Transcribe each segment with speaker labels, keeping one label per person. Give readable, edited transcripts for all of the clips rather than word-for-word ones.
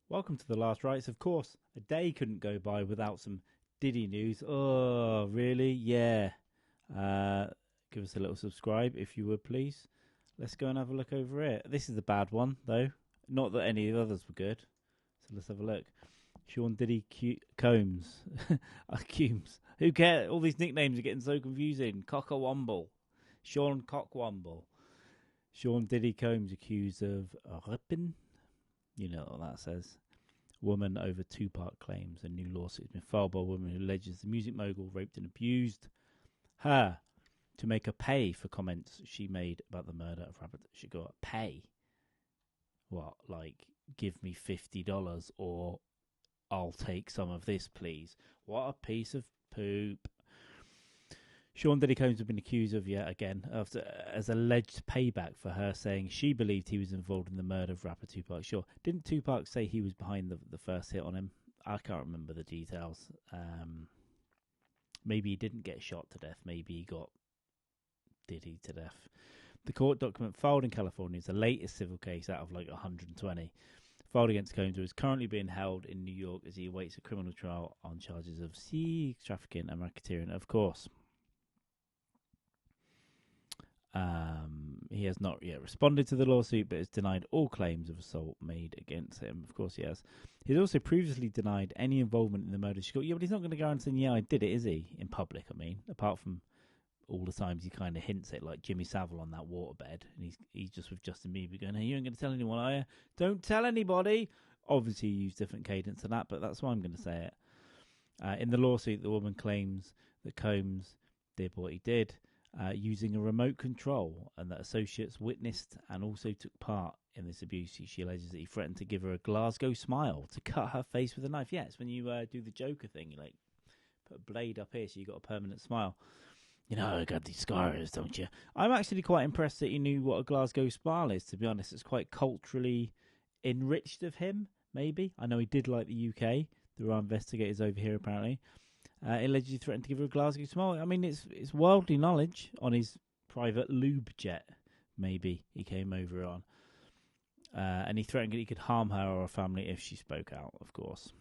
Speaker 1: Welcome to the last rites. Of course, a day couldn't go by without some Diddy news. Oh, really? Yeah. Uh, Give us a little subscribe if you would, please. Let's go and have a look over it. This is the bad one, though. Not that any of the others were good. So let's have a look. Sean Diddy Combs. Combs. Who cares? All these nicknames are getting so confusing. Cockawumble. Sean Cockwumble. Sean Diddy Combs accused of ripping. You know what that says. Woman over Tupac claims a new lawsuit has been filed by a woman who alleges the music mogul raped and abused her to make her pay for comments she made about the murder of rapper Shakur. Pay? What, like, give me $50 or I'll take some of this, please? What a piece of poop. Sean Diddy Combs has been accused of, yet again, as alleged payback for her saying she believed he was involved in the murder of rapper Tupac Shakur. Didn't Tupac say he was behind the first hit on him? I can't remember the details. Maybe he didn't get shot to death. Maybe he got Diddy to death. The court document filed in California is the latest civil case out of like 120. Filed against Combs, who is currently being held in New York as he awaits a criminal trial on charges of sex trafficking and racketeering, of course. He has not yet responded to the lawsuit, but has denied all claims of assault made against him. Of course, he has. He's also previously denied any involvement in the murder. Yeah, but he's not going to go and say, "Yeah, I did it," is he? In public, I mean, apart from all the times he kind of hints it, like Jimmy Savile on that waterbed, and he's just with Justin Bieber going, "Hey, you ain't going to tell anyone, are you? Don't tell anybody." Obviously, he used different cadence to that, but that's why I'm going to say it. In the lawsuit, the woman claims that Combs did what he did. Using a remote control, and that associates witnessed and also took part in this abuse. She alleges that he threatened to give her a Glasgow smile to cut her face with a knife. Yeah, it's when you do the Joker thing, you like put a blade up here so you got a permanent smile. You know, I got these scars, don't you? I'm actually quite impressed that he knew what a Glasgow smile is, to be honest. It's quite culturally enriched of him, maybe. I know he did like the UK. There are investigators over here, apparently. Allegedly threatened to give her a Glasgow smile. I mean, it's worldly knowledge on his private lube jet, maybe, he came over on. And he threatened that he could harm her or her family if she spoke out, of course.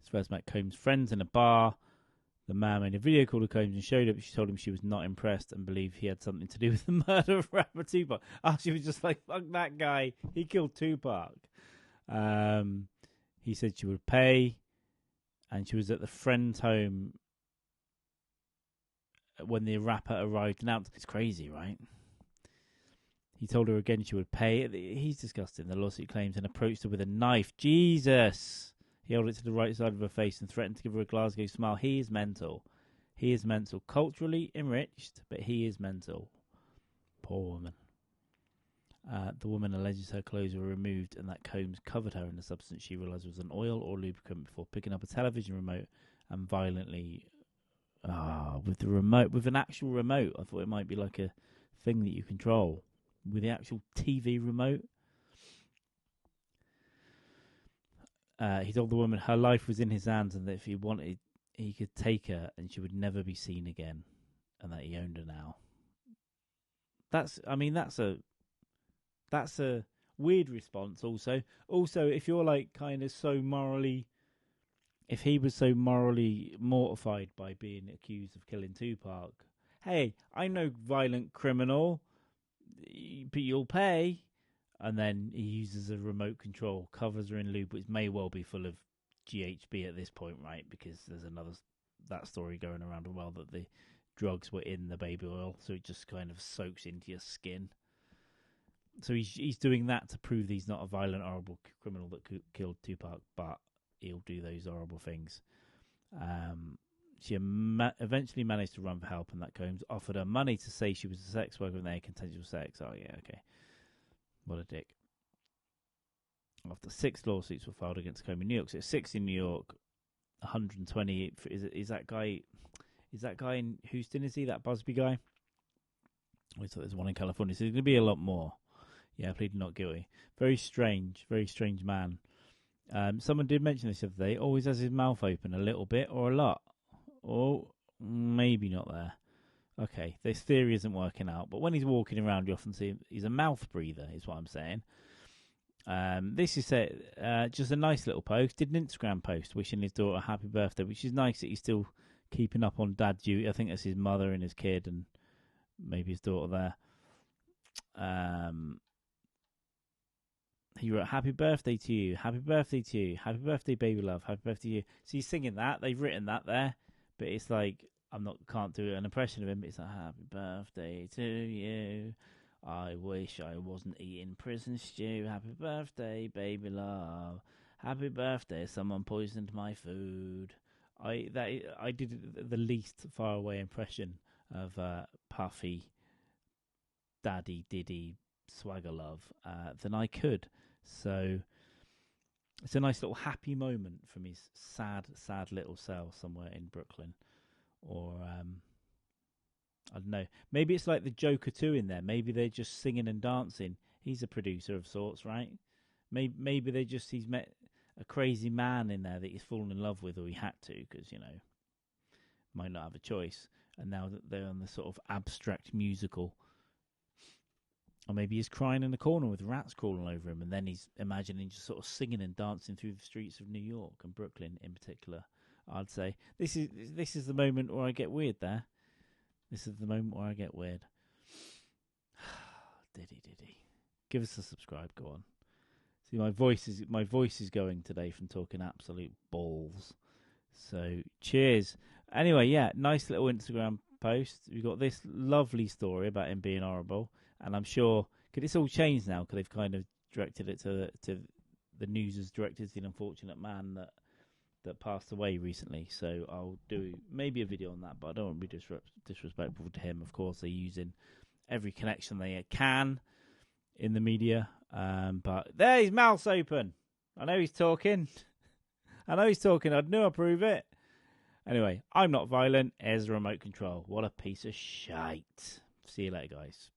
Speaker 1: He first met Combs' friends in a bar. The man made a video call to Combs and showed up. She told him she was not impressed and believed he had something to do with the murder of rapper Tupac. Oh, she was just like, fuck that guy. He killed Tupac. He said she would pay. And she was at the friend's home when the rapper arrived and announced. It's crazy, right? He told her again she would pay. He's disgusting. The lawsuit claims and approached her with a knife. Jesus! He held it to the right side of her face and threatened to give her a Glasgow smile. He is mental. He is mental. Culturally enriched, but he is mental. Poor woman. The woman alleges her clothes were removed and that Combs covered her in a substance she realised was an oil or lubricant before picking up a television remote and violently... with the remote, with an actual remote. I thought it might be like a thing that you control. With the actual TV remote. He told the woman her life was in his hands and that if he wanted, he could take her and she would never be seen again. And that he owned her now. That's a weird response also. Also, if you're like kind of so morally... If he was so morally mortified by being accused of killing Tupac, hey, I'm no violent criminal, but you'll pay. And then he uses a remote control, covers her in lube, which may well be full of GHB at this point, right? Because there's that story going around the world that the drugs were in the baby oil, so it just kind of soaks into your skin. So he's doing that to prove he's not a violent, horrible criminal that killed Tupac, but he'll do those horrible things. She eventually managed to run for help, and that Combs offered her money to say she was a sex worker and they had consensual sex. Oh, yeah, okay. What a dick. After 6 lawsuits were filed against Combs in New York. So 6 in New York, 120. Is that guy in Houston, is he? That Busby guy? I thought there's one in California. So there's going to be a lot more. Yeah, pleaded not guilty. Very strange man. Someone did mention this the other day. Always has his mouth open a little bit or a lot. Or maybe not there. Okay, this theory isn't working out. But when he's walking around, you often see he's a mouth breather, is what I'm saying. This is just a nice little post. Did an Instagram post wishing his daughter a happy birthday, which is nice that he's still keeping up on dad duty. I think that's his mother and his kid and maybe his daughter there. He wrote, "Happy birthday to you, happy birthday to you, happy birthday, baby love, happy birthday to you." So he's singing that. They've written that there, but it's like can't do an impression of him. It's like, "Happy birthday to you. I wish I wasn't eating prison stew. Happy birthday, baby love. Happy birthday, someone poisoned my food." I did the least far away impression of Puffy, Daddy, Diddy, Swagger Love than I could. So it's a nice little happy moment from his sad little cell somewhere in Brooklyn. Or I don't know. Maybe it's like the Joker 2 in there. Maybe they're just singing and dancing. He's a producer of sorts, right? Maybe he's met a crazy man in there that he's fallen in love with, or he had to, because, might not have a choice. And now that they're on the sort of abstract musical. Or maybe he's crying in the corner with rats crawling over him, and then he's imagining just sort of singing and dancing through the streets of New York and Brooklyn in particular. I'd say this is the moment where I get weird there. This is the moment where I get weird. Diddy. Give us a subscribe, go on. See, my voice is going today from talking absolute balls. So, cheers. Anyway, yeah, nice little Instagram post. We've got this lovely story about him being horrible, and I'm sure it's all changed now because they've kind of directed it to the news has directed to the unfortunate man that passed away recently. So I'll do maybe a video on that, but I don't want to be disrespectful to him. Of course, they're using every connection they can in the media. But there, his mouth's open. I know he's talking. I'd never approve it. Anyway, I'm not violent. Here's the remote control. What a piece of shite. See you later, guys.